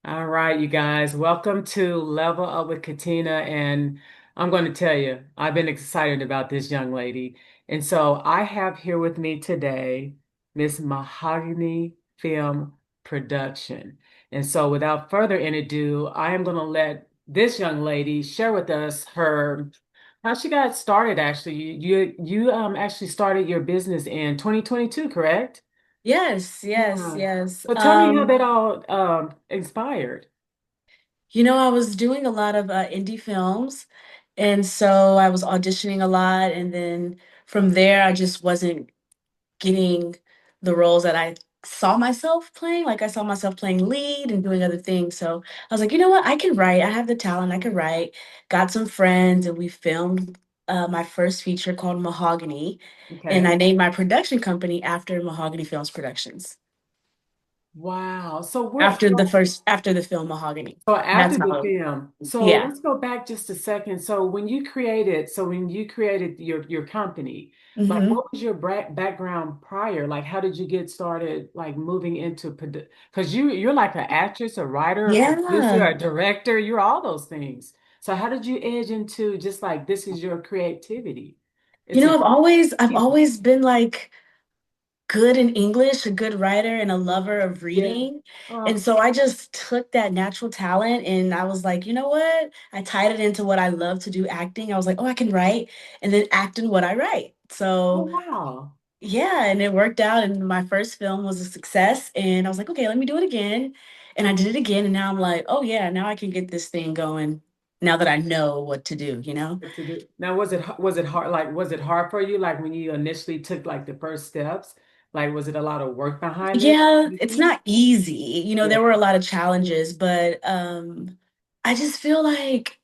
All right, you guys, welcome to Level Up with Katina. And I'm going to tell you, I've been excited about this young lady. And so I have here with me today Miss Mahogany Film Production. And so without further ado, I am going to let this young lady share with us her how she got started actually. You actually started your business in 2022, correct? Yes, yes, Yeah. yes. So tell me how that all inspired. I was doing a lot of indie films, and so I was auditioning a lot, and then from there, I just wasn't getting the roles that I saw myself playing. Like I saw myself playing lead and doing other things. So I was like, you know what? I can write. I have the talent. I can write. Got some friends, and we filmed my first feature called Mahogany, and Okay. I named my production company after Mahogany Films Productions. Wow. So what After the film Mahogany. so after That's the how. film, so Yeah. let's go back just a second. So when you created your company, like Hmm. what was your background prior? Like how did you get started like moving into because you're like an actress, a writer, a producer, Yeah. a director, you're all those things. So how did you edge into just like this is your creativity? It's a I've always been like good in English, a good writer and a lover of yeah. reading. And Oh, so I just took that natural talent and I was like, you know what? I tied it into what I love to do, acting. I was like, oh, I can write and then act in what I write. oh So wow. yeah, and it worked out and my first film was a success and I was like, okay, let me do it again. And I did it again and now I'm like, oh yeah, now I can get this thing going now that I know what to do, you know? What to do. Now, was it hard? Like, was it hard for you? Like when you initially took like the first steps? Like, was it a lot of work behind it? Yeah, You it's think? not easy. Yeah. There were a lot of challenges, but I just feel like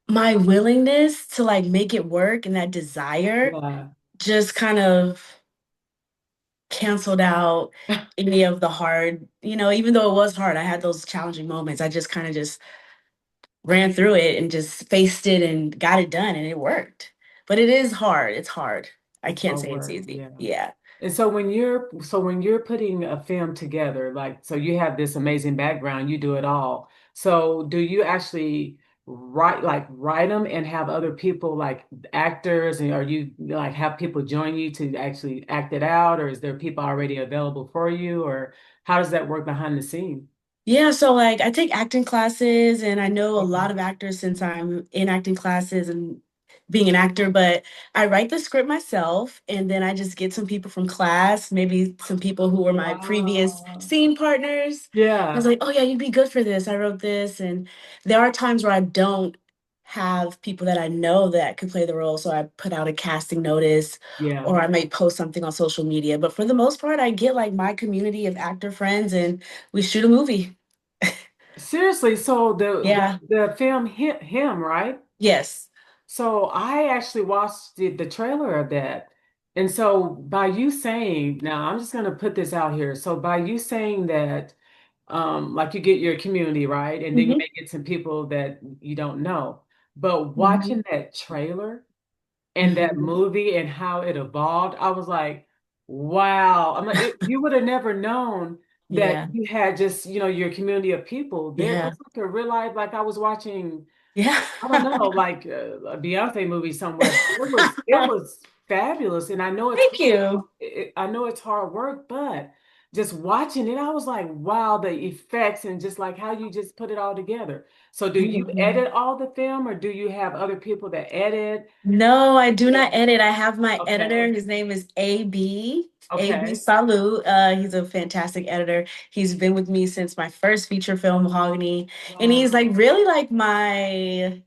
my willingness to like make it work and that desire Yeah. just kind of canceled out any of the hard, even though it was hard, I had those challenging moments. I just kind of just ran through it and just faced it and got it done and it worked. But it is hard. It's hard. I It's can't hard say it's work. easy. Yeah. Yeah. And so when you're putting a film together, like so you have this amazing background, you do it all. So do you actually write them and have other people like actors and or you like have people join you to actually act it out, or is there people already available for you, or how does that work behind the scene? Yeah, so like I take acting classes and I know a Okay. lot of actors since I'm in acting classes and being an actor, but I write the script myself and then I just get some people from class, maybe some people who were my previous Wow. scene partners. I was Yeah. like, oh yeah, you'd be good for this. I wrote this. And there are times where I don't have people that I know that could play the role. So I put out a casting notice Yeah. or I might post something on social media. But for the most part, I get like my community of actor friends and we shoot a movie. Seriously, so Yeah. the film hit him, right? Yes. So I actually watched the trailer of that. And so by you saying, now I'm just gonna put this out here. So by you saying that like you get your community, right? And then you Hmm. may get some people that you don't know. But Hmm. watching that trailer and that Hmm. movie and how it evolved, I was like, wow. I'm like, you would have never known that Yeah. you had just, your community of people there. Yeah. It's like a real life, like I was watching, Yeah. I don't know, like a Beyonce movie somewhere. But it was fabulous. And I know it's Thank hard, you. I know it's hard work, but just watching it, I was like, wow, the effects and just like how you just put it all together. So do you Mhm. edit all the film or do you have other people that edit? No, I do Yeah. not edit. I have my editor. Okay. His name is AB Okay. Salute. He's a fantastic editor. He's been with me since my first feature film, Mahogany. And he's like Wow. really like my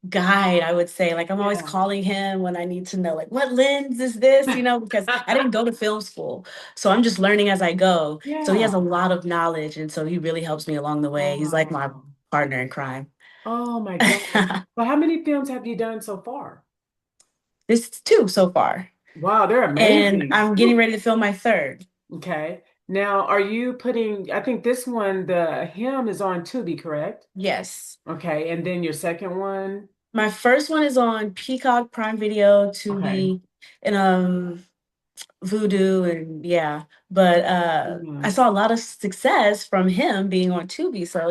guide, I would say. Like I'm always Yeah. calling him when I need to know like what lens is this, because I didn't go to film school. So I'm just learning as I go. So he has Yeah. a lot of knowledge and so he really helps me along the way. He's like my Wow. partner in crime. Oh my gosh. So how many films have you done so far? This is two so far. Wow, they're And amazing. I'm getting ready to film my third. Okay. Now, are you putting, I think this one, the hymn is on Tubi, correct? Yes. Okay. And then your second one? My first one is on Peacock Prime Video, Okay. Tubi, and Voodoo and yeah. But I Yeah. saw a lot of success from him being on Tubi. So,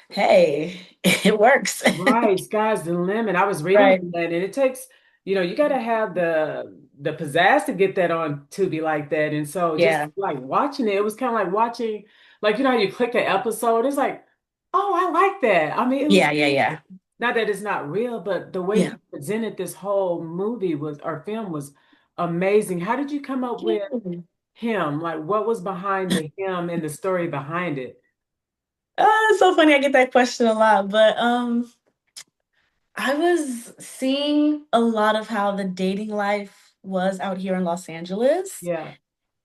hey, it works. Right, sky's the limit. I was reading Right. on that, and it takes, you got to have the pizzazz to get that on Tubi like that. And so just Yeah. like watching it, it was kind of like watching, like how you click an episode, it's like, oh, I like that. I mean, it was Yeah, yeah, yeah. not that it's not real, but the way Yeah. he presented this whole movie was or film was amazing. How did you come up with Yeah. him? Like, what was behind the him and the story behind it? It's so funny. I get that question a lot, but I was seeing a lot of how the dating life was out here in Los Angeles. Yeah,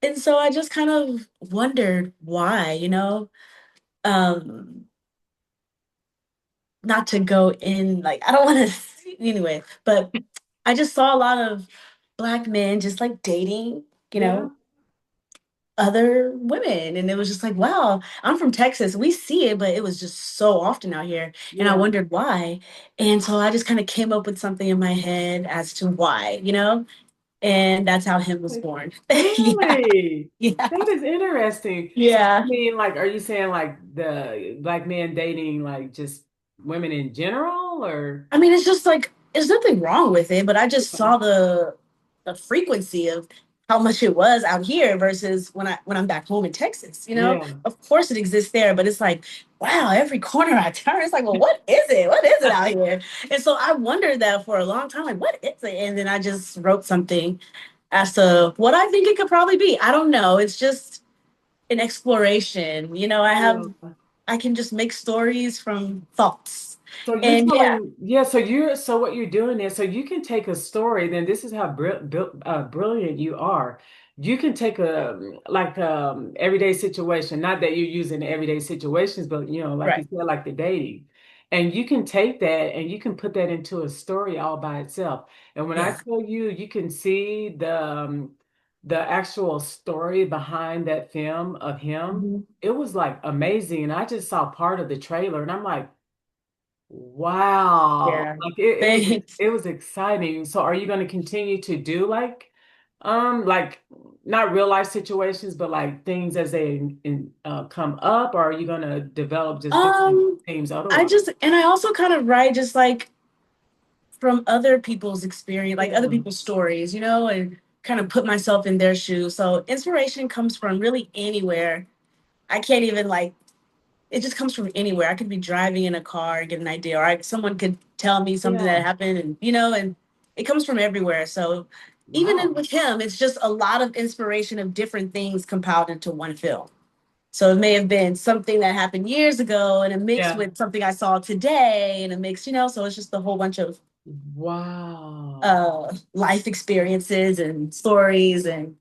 And so I just kind of wondered why. Um, Not to go in, like, I don't want to, anyway, but I just saw a lot of Black men just like dating, you yeah, know, other women. And it was just like, wow, I'm from Texas. We see it, but it was just so often out here. And I yeah. wondered why. And so I just kind of came up with something in my head as to why. And that's how him was born. Yeah. Really? Yeah. That is interesting. So, I Yeah. mean, like, are you saying like the black men dating like just women in general or? I mean, it's just like there's nothing wrong with it, but I just Yeah. saw the frequency of how much it was out here versus when I'm back home in Texas. Yeah. Of course it exists there, but it's like, wow, every corner I turn, it's like, well, what is it? What is it out here? And so I wondered that for a long time, like, what is it? And then I just wrote something as to what I think it could probably be. I don't know. It's just an exploration. Yeah. I can just make stories from thoughts. So you're And yeah, telling, yeah, so what you're doing is, so you can take a story, then this is how brilliant you are. You can take everyday situation, not that you're using everyday situations, but like you right. said, like the dating. And you can take that and you can put that into a story all by itself. And when I Yeah. tell you, you can see the actual story behind that film of him, Mhm. it was like amazing. And I just saw part of the trailer and I'm like, wow. Yeah. Like it was Thanks. it was exciting. So are you going to continue to do like not real life situations, but like things as they come up, or are you going to develop just different Um, themes I otherwise? just and I also kind of write just like from other people's experience, like other Yeah. people's stories, and kind of put myself in their shoes. So inspiration comes from really anywhere. I can't even like it just comes from anywhere. I could be driving in a car and get an idea, or someone could tell me something that Yeah. happened, and it comes from everywhere. So even Wow. with him, it's just a lot of inspiration of different things compiled into one film. So it may have been something that happened years ago and a mix Yeah. with something I saw today and a mix, so it's just a whole bunch of Wow. life experiences and stories and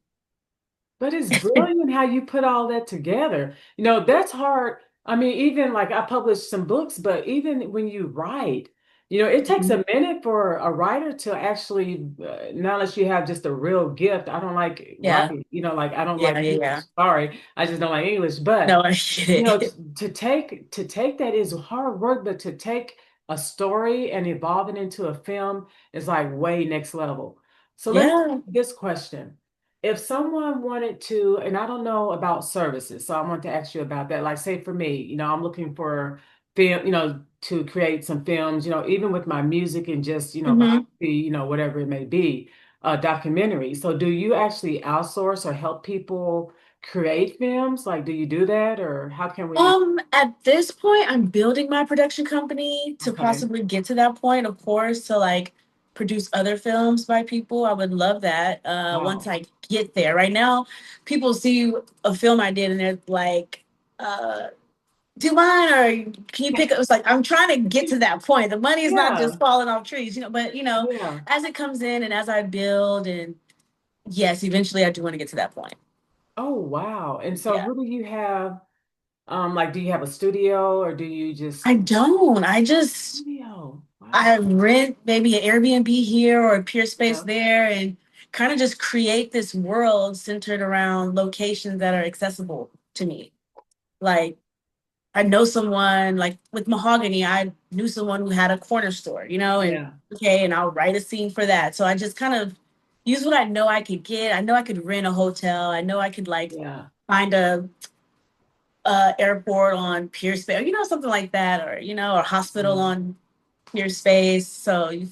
But it's brilliant how you put all that together. That's hard. I mean, even like I published some books, but even when you write, it takes a minute for a writer to actually, not unless you have just a real gift. I don't like yeah, writing, like I don't yeah, like yeah, English. yeah. Sorry, I just don't like English. But No, I get it. to take that is hard work, but to take a story and evolve it into a film is like way next level. So let me ask Yeah. you this question. If someone wanted to, and I don't know about services, so I want to ask you about that. Like, say for me, I'm looking for film, to create some films, even with my music and just, hmm biography, whatever it may be, documentary. So do you actually outsource or help people create films? Like, do you do that or how can we? At this point, I'm building my production company to Okay. possibly get to that point, of course, to like produce other films by people. I would love that once Wow. I get there. Right now, people see a film I did and they're like, uh, do mine or can you pick up? It's like I'm trying to get to that point. The money is not Yeah. just falling off trees, but Yeah. as it comes in and as I build and yes, eventually I do want to get to that point. Oh, wow. And so Yeah. who do you have? Like, do you have a studio or do you just I don't. studio? I Wow. rent maybe an Airbnb here or a peer space Yeah. there and kind of just create this world centered around locations that are accessible to me. Like I know someone like with Mahogany, I knew someone who had a corner store, and Yeah. okay, and I'll write a scene for that. So I just kind of use what I know I could get. I know I could rent a hotel. I know I could like Yeah. find a airport on Pier Space, something like that, or or hospital Mm. on Pier Space. So you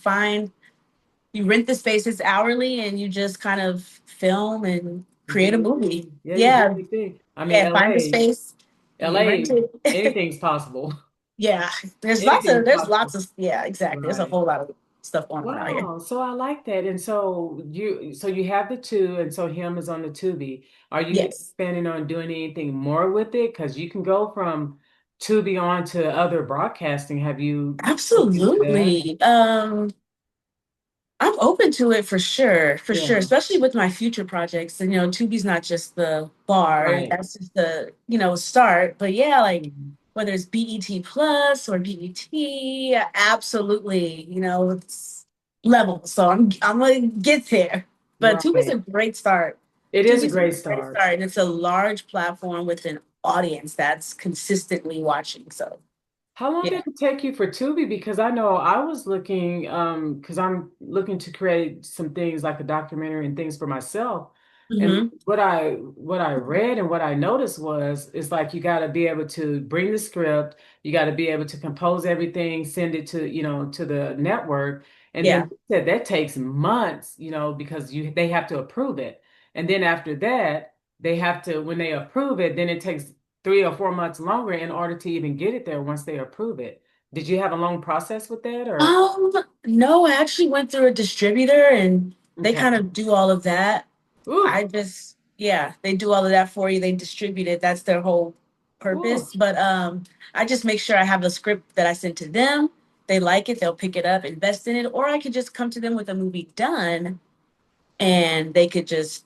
rent the spaces hourly, and you just kind of film and You do create a your movie. thing. Yeah, you do Yeah, your thing. I mean, yeah. Find the space, you rent LA, it. anything's possible. Yeah, there's lots of Anything's there's possible. lots of yeah, exactly. There's a Right. whole lot of stuff going on out here. Wow. So I like that. And so you have the two, and so him is on the Tubi. Are you Yes, planning on doing anything more with it? Because you can go from Tubi on to other broadcasting. Have you looked into that? absolutely. I'm open to it for sure, Yeah. especially with my future projects. And Tubi's not just the bar, Right. that's just the, start. But yeah, like Mhm. whether it's BET Plus or BET, absolutely, it's level. So I'm gonna get there. But Tubi's a Right. great start. It is a Tubi's a great great start. start, and it's a large platform with an audience that's consistently watching. So How long yeah. did it take you for Tubi? Because I know I was looking, because I'm looking to create some things like a documentary and things for myself. And Hmm. what I read and what I noticed was it's like you got to be able to bring the script, you got to be able to compose everything, send it to, to the network. And then Yeah. they said that takes months, because they have to approve it. And then after that, they have to, when they approve it, then it takes 3 or 4 months longer in order to even get it there once they approve it. Did you have a long process with that or? No, I actually went through a distributor and they Okay. kind of do all of that. Ooh, Yeah, they do all of that for you. They distribute it. That's their whole ooh, purpose. But I just make sure I have the script that I sent to them. They like it, they'll pick it up, invest in it, or I could just come to them with a movie done and they could just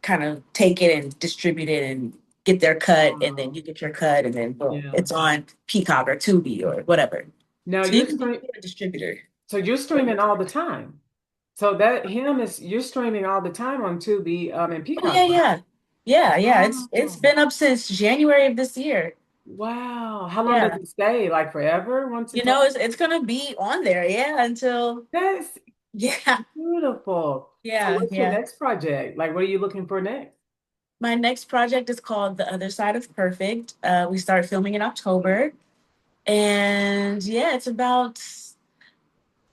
kind of take it and distribute it and get their cut, and then wow. you get your cut, and then boom, Yeah. it's on Peacock or Tubi or whatever. Now So you can do a distributor. you're streaming all the time. So that him is you're streaming all the time on Tubi and Oh yeah, Peacock, right? yeah. Yeah, yeah. It's Wow. been up since January of this year. Wow. How long does Yeah. it stay? Like forever once it's on? It's gonna be on there, yeah, until That's yeah, beautiful. So yeah, what's your yeah. next project? Like what are you looking for next? My next project is called The Other Side of Perfect. We start filming in October. And yeah, it's about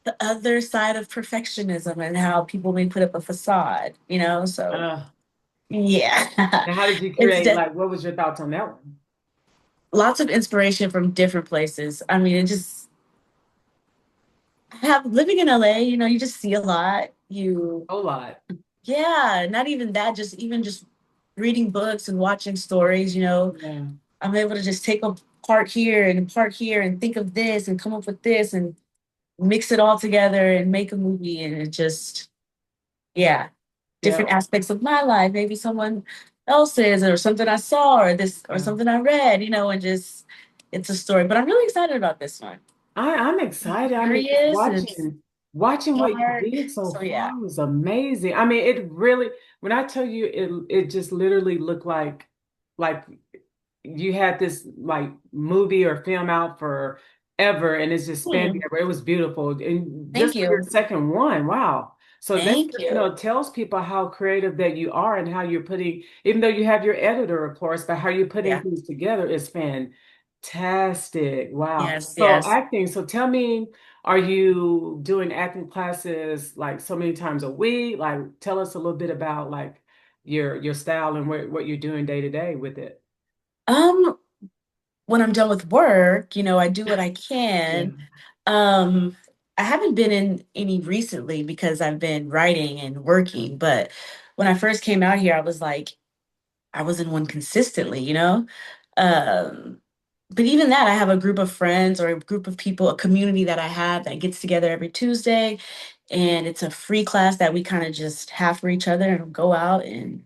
the other side of perfectionism and how people may put up a facade, So Uh, yeah. now how did you It's create, just like what was your thoughts on that one? lots of inspiration from different places. I mean, it just have living in LA, you just see a lot. A lot. Yeah, not even that, just even just reading books and watching stories, Yeah. I'm able to just take a part here and think of this and come up with this and mix it all together and make a movie. And it just, yeah, Yeah. different aspects of my life, maybe someone else's or something I saw or this or Yeah. something I read, and just it's a story. But I'm really excited about this one. I'm excited. I mean, just Curious and it's watching what you dark. did so So yeah. far was amazing. I mean, it really, when I tell you it just literally looked like you had this like movie or film out forever and it's just spanned Hmm. forever. It was beautiful. And Thank just for your you. second one, wow. So that, Thank you. tells people how creative that you are and how you're putting, even though you have your editor, of course, but how you're putting Yeah. things together is fantastic. Wow. Yes, So yes. acting, so tell me, are you doing acting classes like so many times a week? Like tell us a little bit about like your style and what you're doing day to day with it. Um, when I'm done with work, I do what I Yeah. can. Um, I haven't been in any recently because I've been writing and working, but when I first came out here, I was in one consistently, Um, but even that, I have a group of friends or a group of people, a community that I have that gets together every Tuesday, and it's a free class that we kind of just have for each other and go out and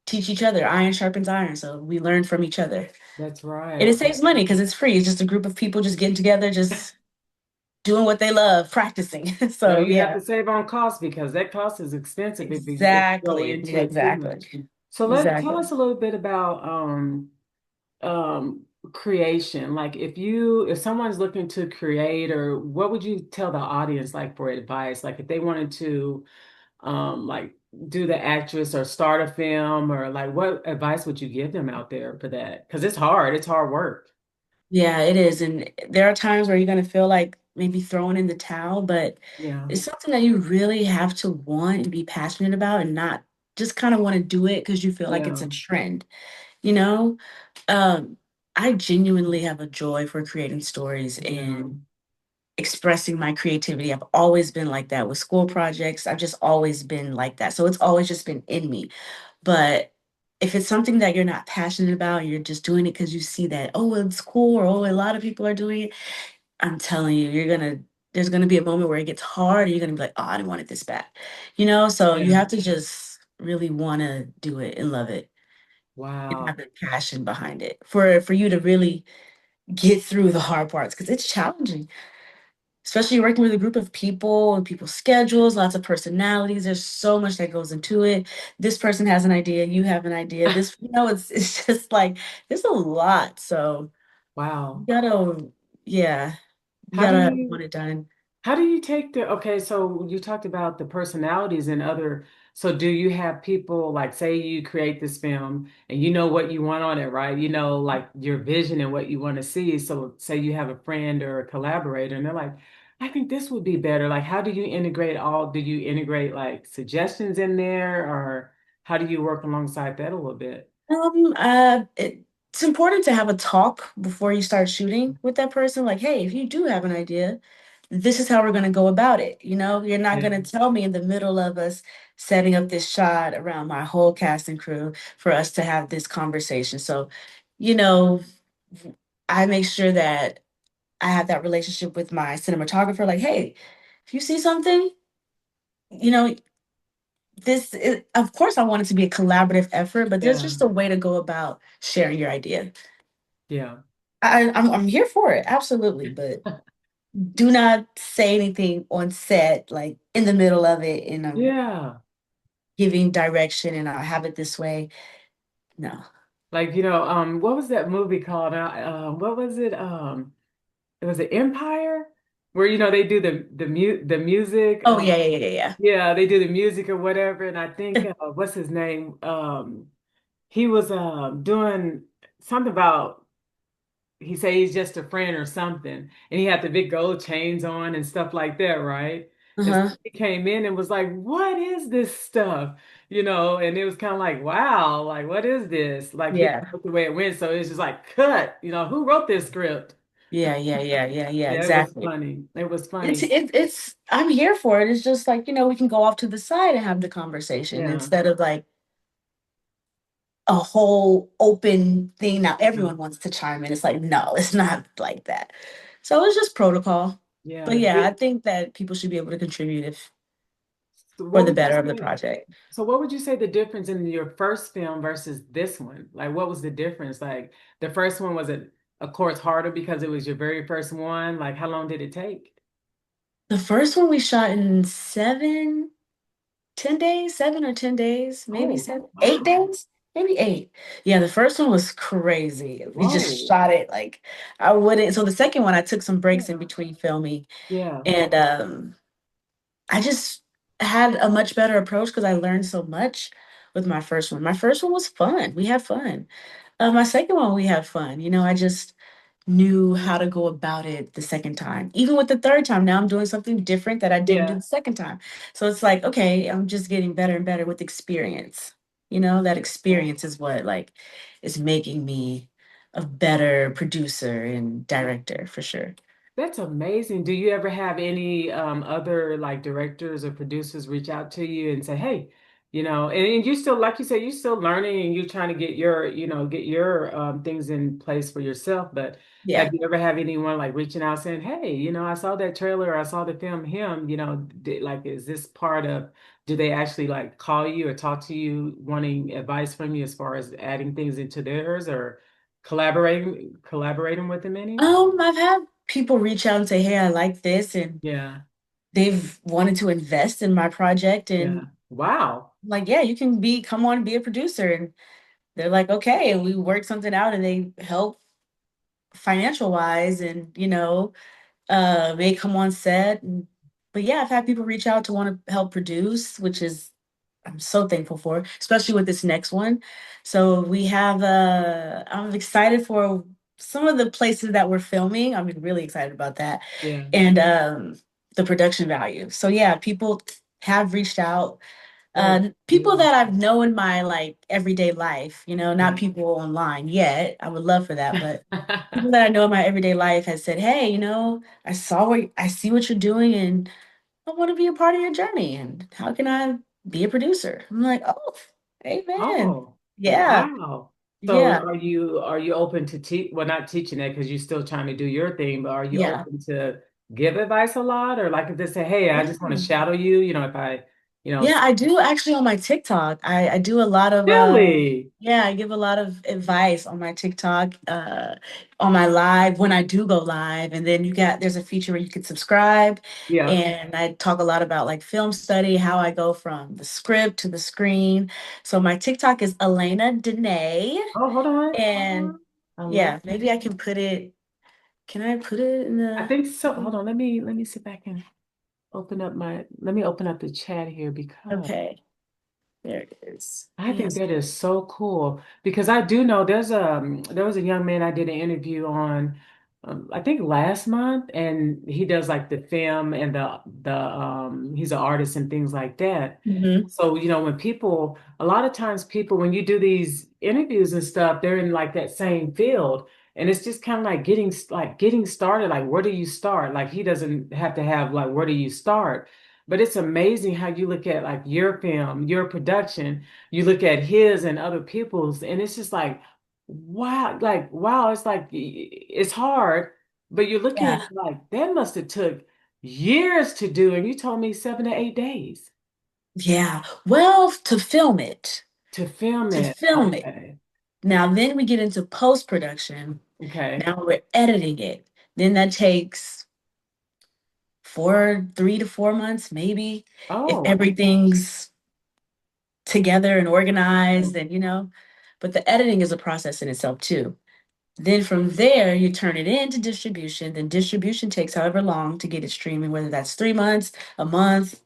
teach each other. Iron sharpens iron, so we learn from each other. That's And it right. saves money because it's free. It's just a group of people just getting together, just doing what they love, practicing. No, So you have yeah, to save on costs because that cost is expensive if you go exactly, into it too exactly, much. So let tell exactly. us a little bit about creation. Like if someone's looking to create or what would you tell the audience like for advice? Like if they wanted to like do the actress or start a film, or like what advice would you give them out there for that? Because it's hard work. Yeah, it is. And there are times where you're going to feel like maybe throwing in the towel, but Yeah, it's something that you really have to want and be passionate about and not just kind of want to do it because you feel like it's yeah, a trend, you know? Um, I genuinely have a joy for creating stories yeah, and expressing my creativity. I've always been like that with school projects. I've just always been like that. So it's always just been in me. But if it's something that you're not passionate about, you're just doing it because you see that, oh, it's cool, or oh, a lot of people are doing it. I'm telling you, there's gonna be a moment where it gets hard, and you're gonna be like, oh, I didn't want it this bad. So you yeah. have to just really want to do it and love it and have Wow. the passion behind it for you to really get through the hard parts because it's challenging, especially working with a group of people and people's schedules, lots of personalities. There's so much that goes into it. This person has an idea, you have an idea. It's just like there's a lot. So you Wow. gotta, yeah, you How do gotta you want it done. How do you take okay, so you talked about the personalities and other, so do you have people like say you create this film and you know what you want on it, right? You know, like your vision and what you want to see. So say you have a friend or a collaborator and they're like, I think this would be better. Like, how do you integrate do you integrate like suggestions in there, or how do you work alongside that a little bit? It's important to have a talk before you start shooting with that person. Like, hey, if you do have an idea, this is how we're going to go about it. You're not Yeah. going to tell me in the middle of us setting up this shot around my whole cast and crew for us to have this conversation. So, you know, I make sure that I have that relationship with my cinematographer. Like, hey, if you see something, you know, of course, I want it to be a collaborative effort, but there's Yeah. just a way to go about sharing your idea. Yeah. I'm here for it, absolutely, but do not say anything on set, like in the middle of it, and I'm Yeah. giving direction and I have it this way. No. Like, what was that movie called? What was it? It was an Empire where they do the music. Oh yeah, yeah, yeah, Yeah, they do the music or whatever. And I think yeah. what's his name? He was doing something about, he said he's just a friend or something, and he had the big gold chains on and stuff like that, right? And so Uh-huh. he came in and was like, "What is this stuff?" And it was kind of like, "Wow, like what is this?" Like he Yeah. didn't like the way it went, so it's just like, "Cut." Who wrote this script? Yeah, yeah, yeah, yeah, yeah, Yeah, it was exactly. funny. It was It's funny. it, it's I'm here for it. It's just like, we can go off to the side and have the conversation Yeah. instead of like a whole open thing. Now Yeah. everyone wants to chime in. It's like, no, it's not like that. So it's just protocol. But Yeah. yeah, I think that people should be able to contribute if So for what the would you better of the say? project. So what would you say the difference in your first film versus this one? Like what was the difference? Like the first one was it of course harder because it was your very first one? Like how long did it take? The first one we shot in 10 days, 7 or 10 days, maybe Oh, seven, eight wow. days, maybe eight. Yeah, the first one was crazy. We just Whoa. shot it like I wouldn't. So the second one, I took some breaks in Yeah. between filming, Yeah. and I just had a much better approach because I learned so much with my first one. My first one was fun. We had fun. My second one, we had fun. I just knew how to go about it the second time. Even with the third time, now I'm doing something different that I didn't do Yeah. the second time. So it's like, okay, I'm just getting better and better with experience. That Yeah. experience is what like is making me a better producer and director for sure. That's amazing. Do you ever have any other like directors or producers reach out to you and say, "Hey, and you still, like you said, you're still learning and you're trying to get your things in place for yourself." But have Yeah. you ever have anyone like reaching out saying, "Hey, I saw that trailer, I saw the film him, like is this part of, do they actually like call you or talk to you wanting advice from you as far as adding things into theirs or collaborating with them any?" I've had people reach out and say, "Hey, I like this," and Yeah. they've wanted to invest in my project. Yeah. And Wow. like, yeah, you can come on and be a producer. And they're like, okay, and we work something out, and they help financial wise, and they come on set. but yeah, I've had people reach out to want to help produce, which is I'm so thankful for, especially with this next one. So we have I'm excited for some of the places that we're filming. I'm really excited about that. Yeah. And the production value. So yeah, people have reached out. That's People that beautiful. I've known in my like everyday life, not Yeah. people online yet. I would love for that, but people that I know in my everyday life has said, "Hey, I see what you're doing, and I want to be a part of your journey. And how can I be a producer?" I'm like, "Oh, amen. Oh, Yeah, wow. So yeah, are you open to well, not teaching it because you're still trying to do your thing, but are you yeah, open to give advice a lot? Or like if they say, hey, I just want to yeah." shadow you, if I, Yeah, I do actually on my TikTok. I do a lot of really? yeah, I give a lot of advice on my TikTok, on my live when I do go live. And then there's a feature where you can subscribe, Yeah. and I talk a lot about like film study, how I go from the script to the screen. So my TikTok is Allana Dene. Oh, hold on. Hold And on. I love yeah, maybe I it. can put it, can I put it in I think so. Hold on. Let me sit back and let me open up the chat here because okay, there it is. I think Yes. that is so cool because I do know there was a young man I did an interview on I think last month, and he does like the film and the he's an artist and things like that. Hmm. So when people a lot of times people when you do these interviews and stuff, they're in like that same field, and it's just kind of like getting started. Like where do you start? Like he doesn't have to have like where do you start? But it's amazing how you look at like your film, your production, you look at his and other people's, and it's just like wow, it's like it's hard, but you're looking at Yeah. it like that must have took years to do, and you told me 7 to 8 days Yeah. Well, to film it. to film To it. film it. Okay. Now, then we get into post production. Okay. Now we're editing it. Then that takes 3 to 4 months, maybe, if Oh, everything's together and organized, and. But the editing is a process in itself, too. Then from there, you turn it into distribution. Then distribution takes however long to get it streaming, whether that's 3 months, a month,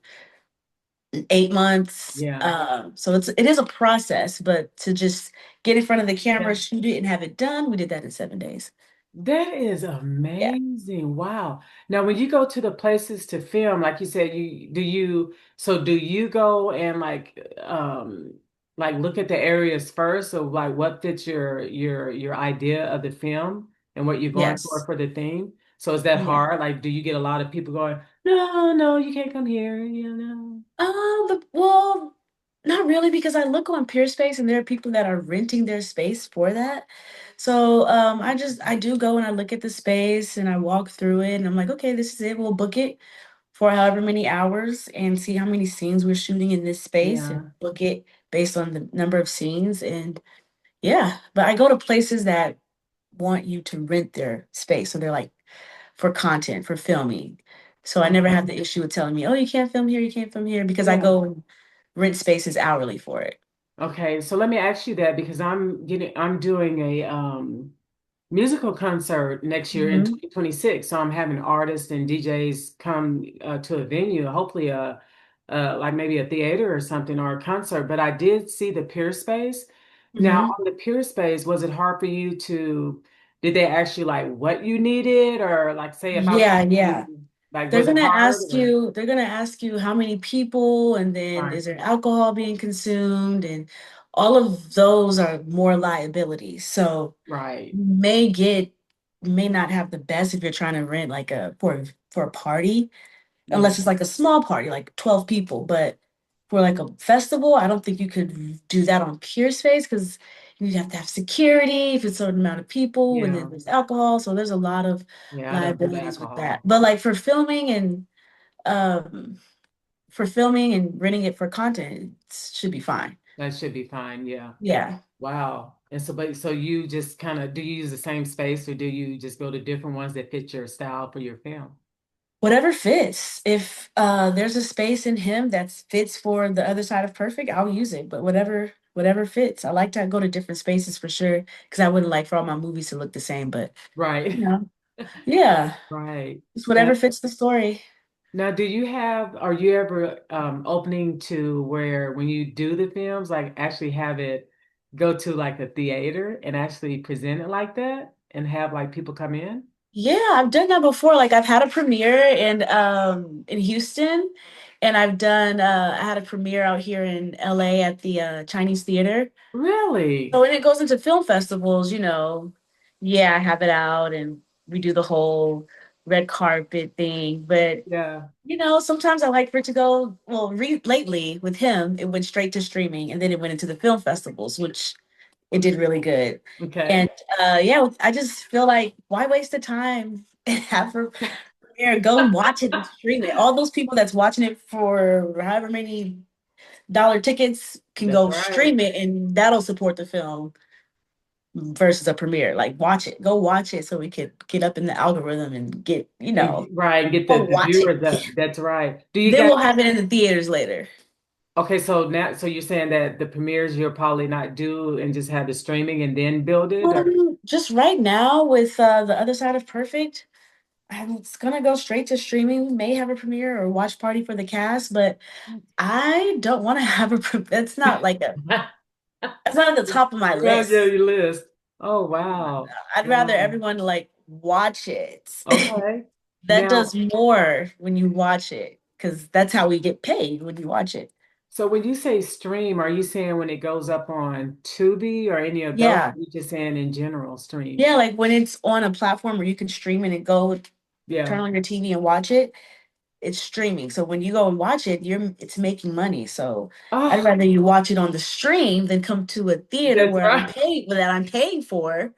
8 months. yeah. So it is a process, but to just get in front of the Yeah. camera, shoot it, and have it done, we did that in 7 days. That is Yeah. amazing. Wow. Now, when you go to the places to film, like you said, do you go and like look at the areas first of like what fits your idea of the film and what you're going Yes. for the theme? So is that Yeah. hard? Like, do you get a lot of people going, no, no, you can't come here, Well, not really, because I look on Peerspace and there are people that are renting their space for that. So I do go and I look at the space and I walk through it and I'm like, okay, this is it. We'll book it for however many hours and see how many scenes we're shooting in this space and Yeah. book it based on the number of scenes. And yeah, but I go to places that want you to rent their space. So they're like for content, for filming. So I never Okay. have the issue with telling me, oh, you can't film here, you can't film here, because I Yeah. go and rent spaces hourly for it. Okay. So let me ask you that because I'm doing a musical concert next year in Hmm. 2026. So I'm having artists and DJs come to a venue, hopefully like maybe a theater or something or a concert. But I did see the Peer Space. Now Hmm. on the Peer Space, was it hard for you did they ask you like what you needed or like say if I Yeah, yeah. like was it hard or They're gonna ask you how many people, and then right, is there alcohol being consumed, and all of those are more liabilities. So right. you may not have the best if you're trying to rent like for a party, Yeah. unless it's like a small party, like 12 people. But for like a festival, I don't think you could do that on Pure Space because you have to have security if it's a certain amount of people, and then Yeah. there's alcohol. So there's a lot of Yeah, I don't do the liabilities with that. alcohol. But like um, for filming and renting it for content, it should be fine. That should be fine. Yeah. Yeah. Wow. And so you just kind of do you use the same space or do you just go to different ones that fit your style for your film? Whatever fits. If there's a space in him that fits for the other side of perfect, I'll use it. But whatever fits. I like to go to different spaces for sure because I wouldn't like for all my movies to look the same. But Right. you know, yeah, Right. it's Now, whatever fits the story. Now, are you ever opening to where when you do the films, like actually have it go to like a theater and actually present it like that and have like people come in? Yeah, I've done that before. Like I've had a premiere in Houston, and I had a premiere out here in LA at the Chinese Theater. So Really? when it goes into film festivals, yeah, I have it out and we do the whole red carpet thing. But Yeah. sometimes I like for it to go, well, lately with him, it went straight to streaming and then it went into the film festivals, which it did really good. Okay. And yeah, I just feel like why waste the time and have her premiere, go and watch it and stream it. All those people that's watching it for however many dollar tickets can That's go right. stream it and that'll support the film versus a premiere. Like watch it, go watch it so we could get up in the algorithm and get, And right, get go the watch it. viewers up. That's right. Do you Then guys we'll have it in the theaters later. okay, so you're saying that the premieres you'll probably not do and just have the streaming and then build it or Just right now with the other side of Perfect, it's gonna go straight to streaming. We may have a premiere or watch party for the cast, but I don't want to have that's not like a that's not at the top of my Not list. your list. Oh wow. I'd rather Wow. everyone like watch it. Okay. That does Now, more when you watch it because that's how we get paid when you watch it. so when you say stream, are you saying when it goes up on Tubi or any of those? Or Yeah. you just saying in general stream? Yeah, like when it's on a platform where you can stream it and go turn Yeah. on your TV and watch it, it's streaming. So when you go and watch it, it's making money. So I'd Oh, rather you watch it on the stream than come to a theater that's where right. I'm paying for.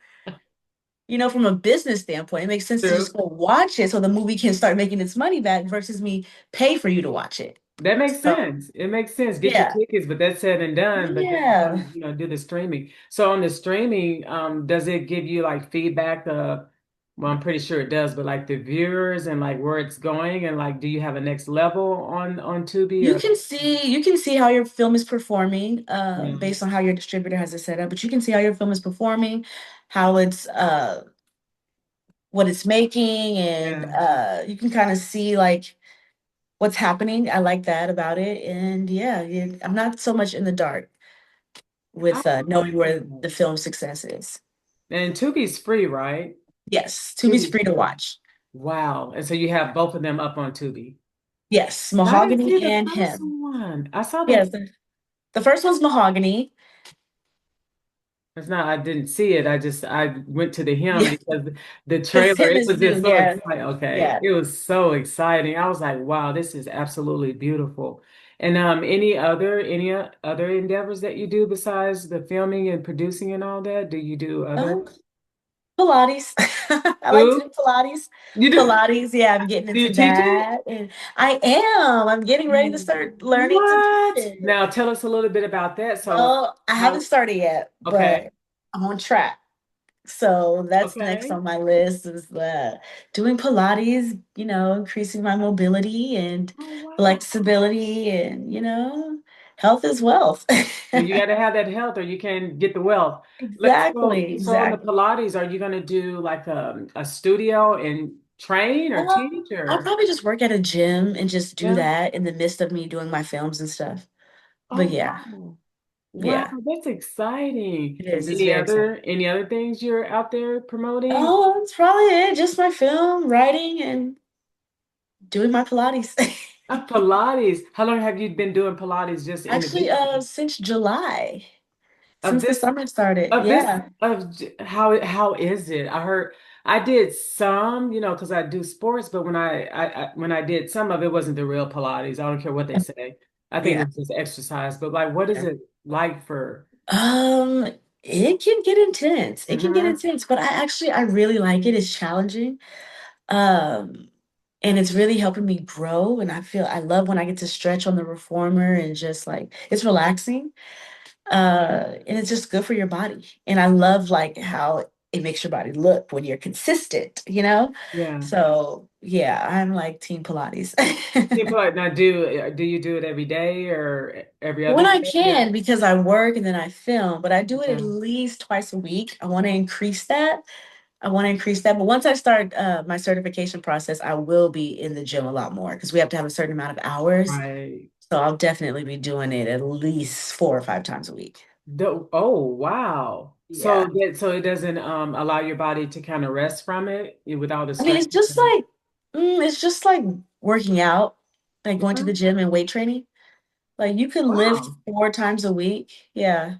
From a business standpoint, it makes sense to just True. go watch it so the movie can start making its money back versus me pay for you to watch it. That makes So sense. It makes sense. Get your yeah. tickets, but that's said and done. But then you Yeah. want to, do the streaming. So on the streaming, does it give you like feedback of, well, I'm pretty sure it does, but like the viewers and like where it's going and like, do you have a next level on Tubi or You can see how your film is performing yeah, based on how your distributor has it set up, but you can see how your film is performing, how it's what it's making, and yeah. you can kind of see like what's happening. I like that about it. And yeah, I'm not so much in the dark with knowing where Oh. the film's success is. And Tubi's free, right? Yes, Tubi's Tubi's free to free. watch. Wow. And so you have both of them up on Tubi. Yes, I didn't see Mahogany the and first him. one. I saw the Yes, the first one's Mahogany. It's not, I didn't see it. I went to the hymn Yeah, because the because trailer, him it is was new. just so Yeah, exciting. Okay. yeah. It was so exciting. I was like, wow, this is absolutely beautiful. And any other endeavors that you do besides the filming and producing and all that? Do you do other Um, Pilates. I like to food? do Pilates. You do Pilates, yeah, I'm getting do you into teach it? that. And I am. I'm getting ready to start learning to teach What? it. Now tell us a little bit about that. So Well, I haven't how started yet, okay. but I'm on track. So that's next Okay. on my list is doing Pilates, increasing my mobility and Oh wow. flexibility and, health is wealth. Well, you got to have that health or you can get the wealth. So, Exactly, so on the exactly. Pilates, are you going to do like a studio and train or teach I'll or? probably just work at a gym and just do Yeah. that in the midst of me doing my films and stuff. But Oh, yeah, wow. Wow, yeah, that's exciting. it And is. It's very exciting. any other things you're out there promoting? Oh, that's probably it. Just my film, writing, and doing my Pilates. Pilates. How long have you been doing Pilates just Actually, individually? since July, Of since the this summer started. Of this Yeah, how is it? I heard I did some, because I do sports, but when I did some of it wasn't the real Pilates. I don't care what they say. I think yeah. it's just exercise. But like, what is it like for? Um, it can get intense. It can get Hmm. intense, but I really like it. It's challenging. Um, and it's really helping me grow. And I love when I get to stretch on the reformer and just like it's relaxing. And it's just good for your body. And I love like how it makes your body look when you're consistent. Yeah. So yeah, I'm like Team Pilates. Yeah, but now do you do it every day or every other When I day? can, because I work and then I film, but I do it at Yeah. least twice a week. I want to increase that. I want to increase that. But once I start my certification process, I will be in the gym a lot more because we have to have a certain amount of hours. Right. So I'll definitely be doing it at least 4 or 5 times a week. Oh, wow. Yeah. So it doesn't allow your body to kind of rest from it with all the I mean, stress. it's just like working out, like going to the Mhm. gym and weight training. Like you could lift Wow. 4 times a week. Yeah.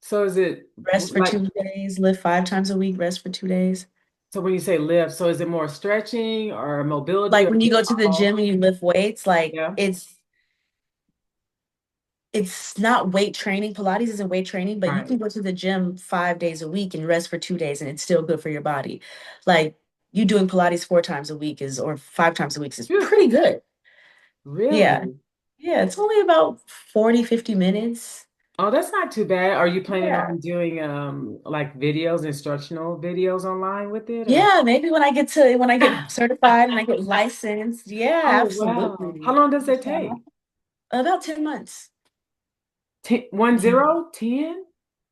So is it Rest for like 2 days, lift 5 times a week, rest for 2 days. so when you say lift, so is it more stretching or mobility Like or when you go to the all? gym and you lift weights, like Yeah. it's not weight training. Pilates isn't weight training, but you can Right. go to the gym 5 days a week and rest for 2 days, and it's still good for your body. Like you doing Pilates 4 times a week is, or 5 times a week is Phew, pretty good. Yeah. really? Yeah. It's only about 40, 50 minutes. Oh, that's not too bad. Are you planning Yeah. on doing like videos, instructional videos online with it or? Yeah. Maybe when I get certified and I get licensed. Yeah, Oh, wow. How absolutely. long does it Yeah. take? About 10 months. 10, 10?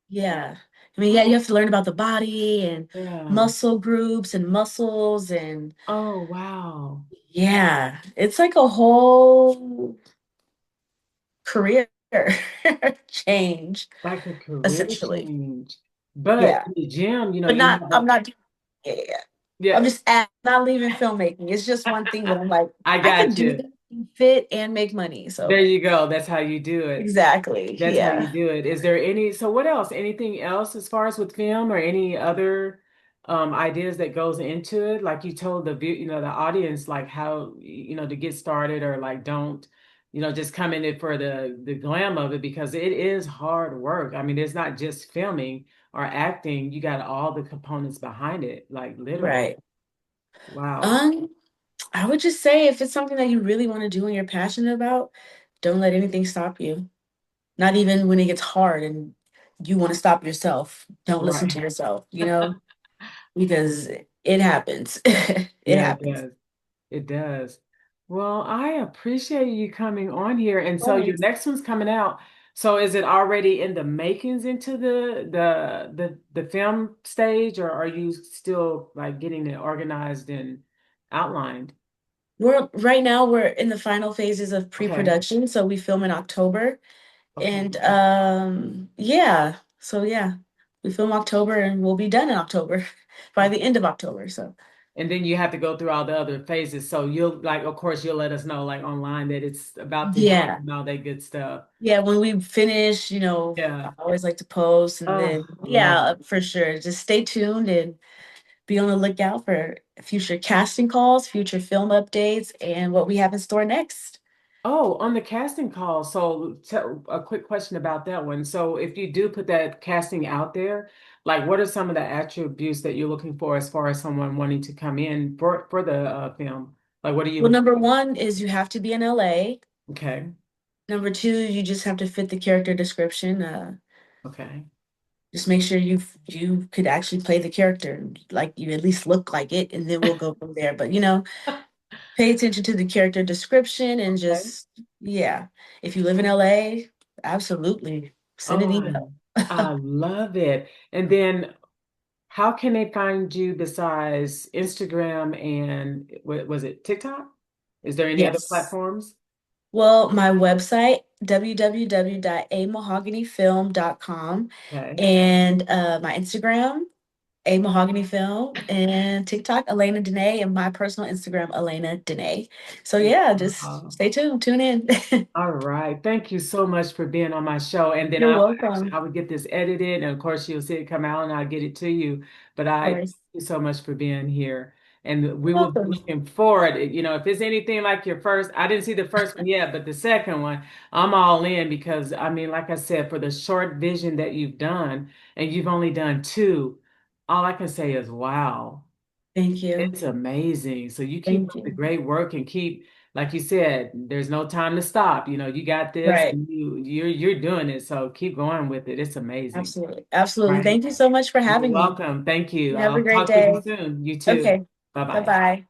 Yeah. I mean, yeah, you Oh, have to learn about the body and yeah. muscle groups and muscles and Oh, wow. yeah, it's like a whole career change, Like a career essentially. change. But Yeah. in the gym, But you not, have I'm a, not, yeah. I'm yeah, just not leaving filmmaking. It's just one thing that I'm like, I I could got do you. that, be fit and make money. There So you go. That's how you do it. exactly. That's how you Yeah. do it. Is there so what else? Anything else as far as with film or any other ideas that goes into it? Like you told the audience like how, to get started or like don't, just come in it for the glam of it because it is hard work. I mean, it's not just filming or acting. You got all the components behind it, like literally. Right. Wow. Um, I would just say if it's something that you really want to do and you're passionate about, don't let anything stop you. Not even when it gets hard and you want to stop yourself. Don't listen to Right. yourself, because it happens. It Yeah, it happens. does. It does. Well, I appreciate you coming on here. And Of so your course. next one's coming out. So is it already in the makings into the film stage, or are you still like getting it organized and outlined? We're right now we're in the final phases of Okay. pre-production, so we film in October. Okay. And yeah, so yeah, we film October and we'll be done in October by Okay. the end of October. So And then you have to go through all the other phases. So you'll like, of course, you'll let us know like online that it's about to hit yeah. and all that good stuff. Yeah, when we finish, I Yeah. always like to post and Oh, then I love yeah, it. for sure. Just stay tuned and be on the lookout for future casting calls, future film updates, and what we have in store next. Oh, on the casting call. So, a quick question about that one. So, if you do put that casting out there, like what are some of the attributes that you're looking for as far as someone wanting to come in for the film? Like, what are you Well, looking? number one is you have to be in LA. Okay, Number two, you just have to fit the character description. okay, Just make sure you could actually play the character, like you at least look like it, and then we'll go from there. But pay attention to the character description and okay. just yeah. If you live in LA, absolutely send an Oh, email. I love it. And then, how can they find you besides Instagram and what was it, TikTok? Is there any other Yes. platforms? Well, my website, www.amahoganyfilm.com, Okay. and my Instagram, AMahoganyfilm, and TikTok, Allana Dene, and my personal Instagram, Allana Dene. So yeah, just Wow. stay tuned, tune in. All right. Thank you so much for being on my show. And then You're welcome. I would get this edited, and of course you'll see it come out, and I'll get it to you. But Of I thank course. you so much for being here, and we You're will be welcome. looking forward. If it's anything like your first, I didn't see the first one yet, but the second one, I'm all in because I mean, like I said, for the short vision that you've done, and you've only done two, all I can say is wow. Thank you. It's amazing. So you keep Thank up the you. great work and keep, like you said, there's no time to stop. You got this Right. and you're doing it. So keep going with it. It's amazing. Absolutely. Absolutely. Right. Thank you so much for You're having me. welcome. Thank you. You have a I'll great talk with you day. soon. You too. Okay. Bye-bye. Bye-bye.